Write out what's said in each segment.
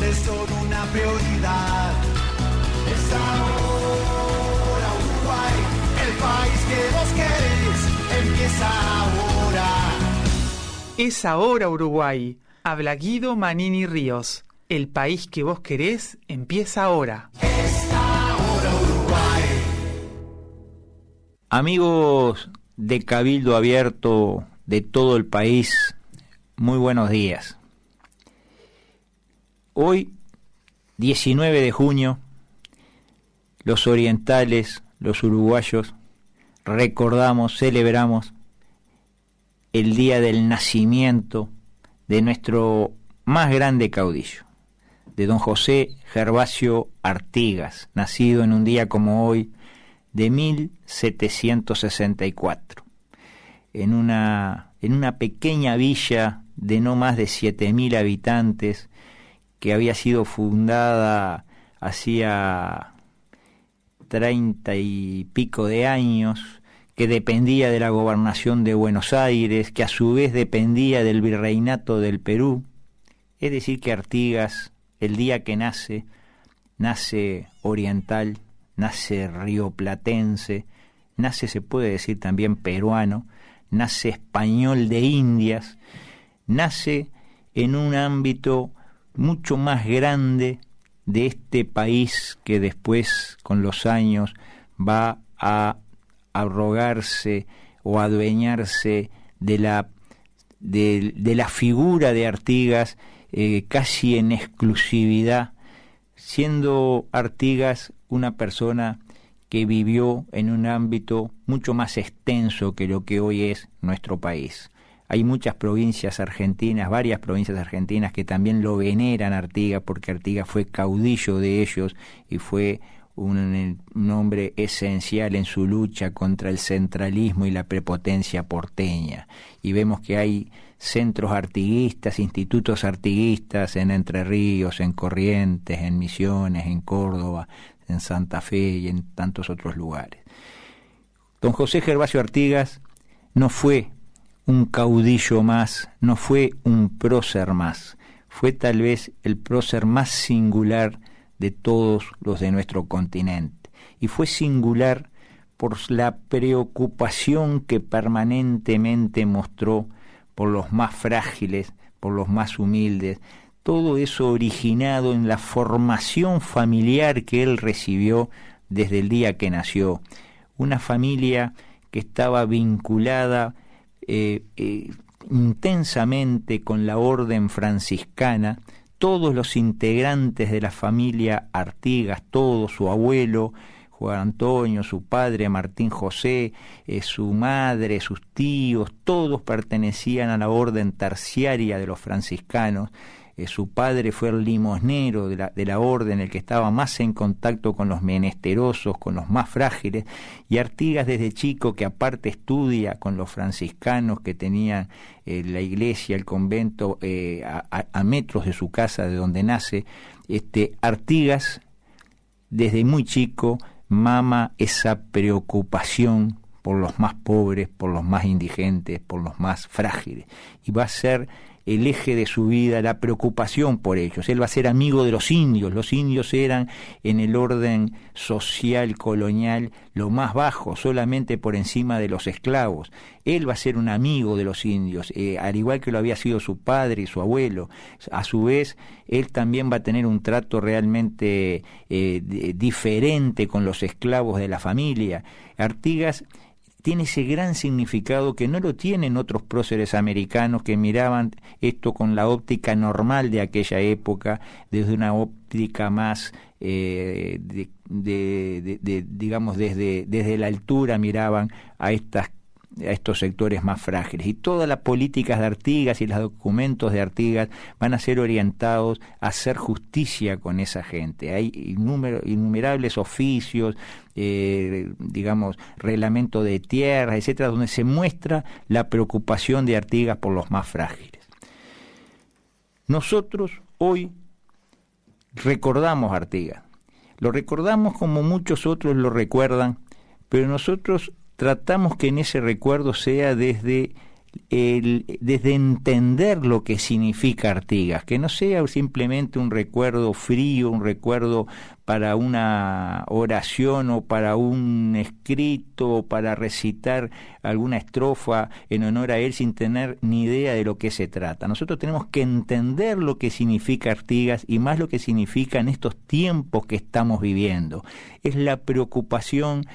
es todo una prioridad. Es ahora Uruguay, el país que vos querés, empieza ahora. Es ahora Uruguay, habla Guido Manini Ríos. El país que vos querés empieza ahora. Es ahora Uruguay. Amigos de Cabildo Abierto de todo el país, muy buenos días. Hoy, 19 de junio, los orientales, los uruguayos, recordamos, celebramos el día del nacimiento de nuestro más grande caudillo, de don José Gervasio Artigas, nacido en un día como hoy de 1764, en una pequeña villa de no más de 7.000 habitantes que había sido fundada hacía 30 y pico de años, que dependía de la gobernación de Buenos Aires, que a su vez dependía del virreinato del Perú. Es decir, que Artigas, el día que nace oriental, nace rioplatense, nace, se puede decir también peruano, nace español de Indias, nace en un ámbito mucho más grande de este país que después, con los años, va a arrogarse o adueñarse de la figura de Artigas, casi en exclusividad, siendo Artigas una persona que vivió en un ámbito mucho más extenso que lo que hoy es nuestro país. Hay muchas provincias argentinas, varias provincias argentinas que también lo veneran a Artigas, porque Artigas fue caudillo de ellos y fue un hombre esencial en su lucha contra el centralismo y la prepotencia porteña. Y vemos que hay centros artiguistas, institutos artiguistas en Entre Ríos, en Corrientes, en Misiones, en Córdoba, en Santa Fe y en tantos otros lugares. Don José Gervasio Artigas no fue un caudillo más, no fue un prócer más, fue tal vez el prócer más singular de todos los de nuestro continente, y fue singular por la preocupación que permanentemente mostró por los más frágiles, por los más humildes, todo eso originado en la formación familiar que él recibió desde el día que nació, una familia que estaba vinculada intensamente con la orden franciscana. Todos los integrantes de la familia Artigas, todos, su abuelo Juan Antonio, su padre Martín José, su madre, sus tíos, todos pertenecían a la orden terciaria de los franciscanos. Su padre fue el limosnero de la orden, el que estaba más en contacto con los menesterosos, con los más frágiles, y Artigas desde chico, que aparte estudia con los franciscanos que tenían la iglesia, el convento a metros de su casa, de donde nace, Artigas desde muy chico mama esa preocupación por los más pobres, por los más indigentes, por los más frágiles, y va a ser el eje de su vida, la preocupación por ellos. Él va a ser amigo de los indios. Los indios eran en el orden social colonial lo más bajo, solamente por encima de los esclavos. Él va a ser un amigo de los indios, al igual que lo había sido su padre y su abuelo. A su vez, él también va a tener un trato realmente diferente con los esclavos de la familia. Artigas tiene ese gran significado que no lo tienen otros próceres americanos que miraban esto con la óptica normal de aquella época, desde una óptica más, digamos, desde la altura miraban a estos sectores más frágiles. Y todas las políticas de Artigas y los documentos de Artigas van a ser orientados a hacer justicia con esa gente. Hay innumerables oficios, digamos, reglamento de tierras, etcétera, donde se muestra la preocupación de Artigas por los más frágiles. Nosotros hoy recordamos a Artigas. Lo recordamos como muchos otros lo recuerdan, pero nosotros tratamos que en ese recuerdo sea desde desde entender lo que significa Artigas, que no sea simplemente un recuerdo frío, un recuerdo para una oración o para un escrito o para recitar alguna estrofa en honor a él sin tener ni idea de lo que se trata. Nosotros tenemos que entender lo que significa Artigas y más lo que significa en estos tiempos que estamos viviendo. Es la preocupación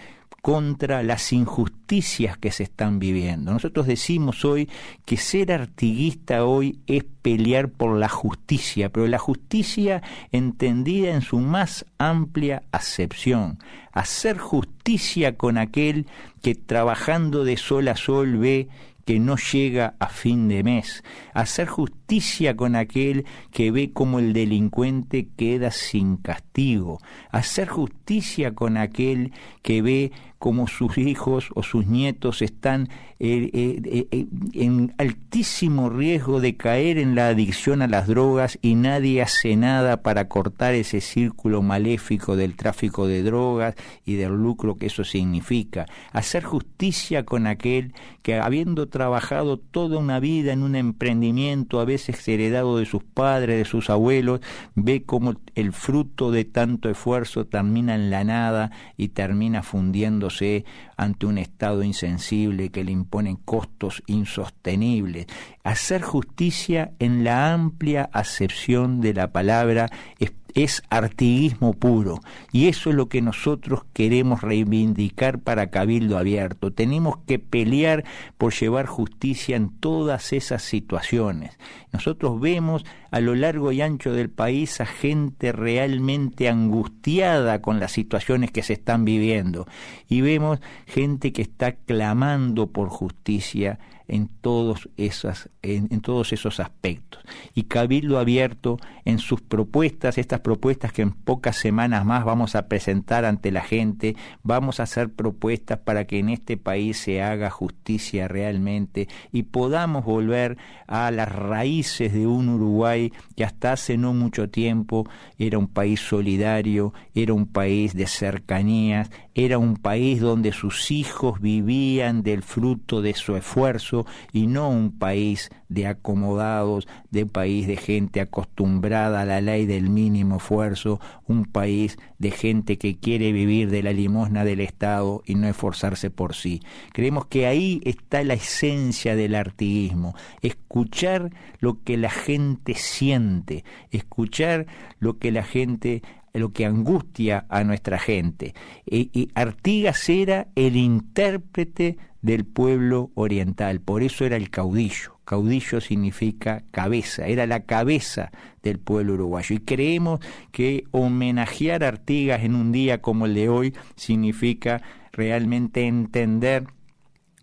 contra las injusticias que se están viviendo. Nosotros decimos hoy que ser artiguista hoy es pelear por la justicia, pero la justicia entendida en su más amplia acepción. Hacer justicia con aquel que trabajando de sol a sol ve que no llega a fin de mes, hacer justicia con aquel que ve como el delincuente queda sin castigo, hacer justicia con aquel que ve como sus hijos o sus nietos están en altísimo riesgo de caer en la adicción a las drogas y nadie hace nada para cortar ese círculo maléfico del tráfico de drogas y del lucro que eso significa. Hacer justicia con aquel que habiendo trabajado toda una vida en un emprendimiento a veces heredado de sus padres, de sus abuelos, ve como el fruto de tanto esfuerzo termina en la nada y termina fundiéndose ante un Estado insensible que le imponen costos insostenibles. Hacer justicia en la amplia acepción de la palabra es artiguismo puro, y eso es lo que nosotros queremos reivindicar para Cabildo Abierto. Tenemos que pelear por llevar justicia en todas esas situaciones. Nosotros vemos a lo largo y ancho del país a gente realmente angustiada con las situaciones que se están viviendo, y vemos gente que está clamando por justicia en todos esos aspectos. Y Cabildo Abierto, en sus propuestas, estas propuestas que en pocas semanas más vamos a presentar ante la gente, vamos a hacer propuestas para que en este país se haga justicia realmente y podamos volver a las raíces de un Uruguay que hasta hace no mucho tiempo era un país solidario, era un país de cercanías, era un país donde sus hijos vivían del fruto de su esfuerzo y no un país de acomodados, de país de gente acostumbrada a la ley del mínimo esfuerzo, un país de gente que quiere vivir de la limosna del Estado y no esforzarse por sí. Creemos que ahí está la esencia del artiguismo, escuchar lo que la gente siente, escuchar lo que angustia a nuestra gente. Y Artigas era el intérprete del pueblo oriental, por eso era el caudillo. Caudillo significa cabeza, era la cabeza del pueblo uruguayo. Y creemos que homenajear a Artigas en un día como el de hoy significa realmente entender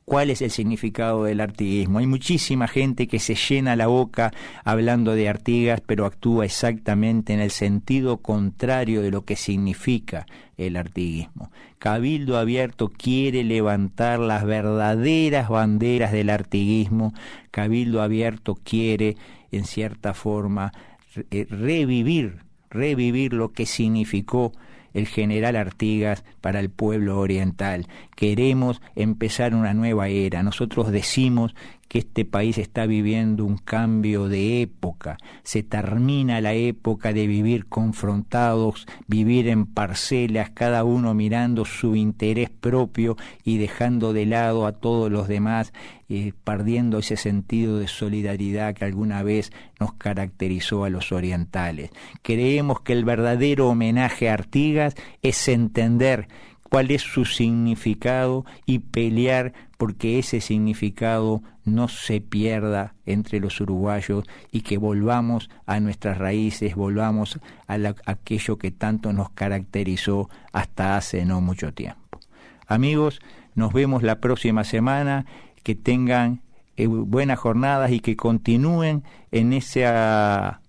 ¿cuál es el significado del artiguismo? Hay muchísima gente que se llena la boca hablando de Artigas, pero actúa exactamente en el sentido contrario de lo que significa el artiguismo. Cabildo Abierto quiere levantar las verdaderas banderas del artiguismo. Cabildo Abierto quiere, en cierta forma, revivir lo que significó el general Artigas para el pueblo oriental. Queremos empezar una nueva era. Nosotros decimos que este país está viviendo un cambio de época. Se termina la época de vivir confrontados, vivir en parcelas, cada uno mirando su interés propio y dejando de lado a todos los demás, perdiendo ese sentido de solidaridad que alguna vez nos caracterizó a los orientales. Creemos que el verdadero homenaje a Artigas es entender cuál es su significado y pelear porque ese significado no se pierda entre los uruguayos y que volvamos a nuestras raíces, volvamos a aquello que tanto nos caracterizó hasta hace no mucho tiempo. Amigos, nos vemos la próxima semana, que tengan buenas jornadas y que continúen en esa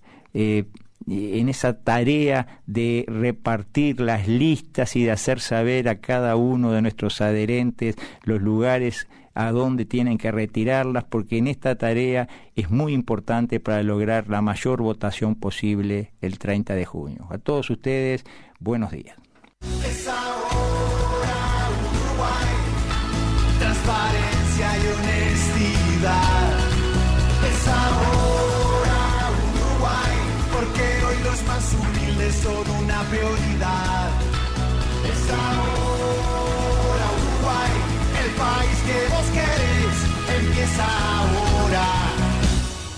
tarea de repartir las listas y de hacer saber a cada uno de nuestros adherentes los lugares a donde tienen que retirarlas, porque en esta tarea es muy importante para lograr la mayor votación posible el 30 de junio. A todos ustedes, buenos días. Es ahora Uruguay, transparencia y honestidad. prioridad. Es ahora Uruguay, porque hoy los más humildes son una prioridad. Es ahora Uruguay, el país que vos querés empieza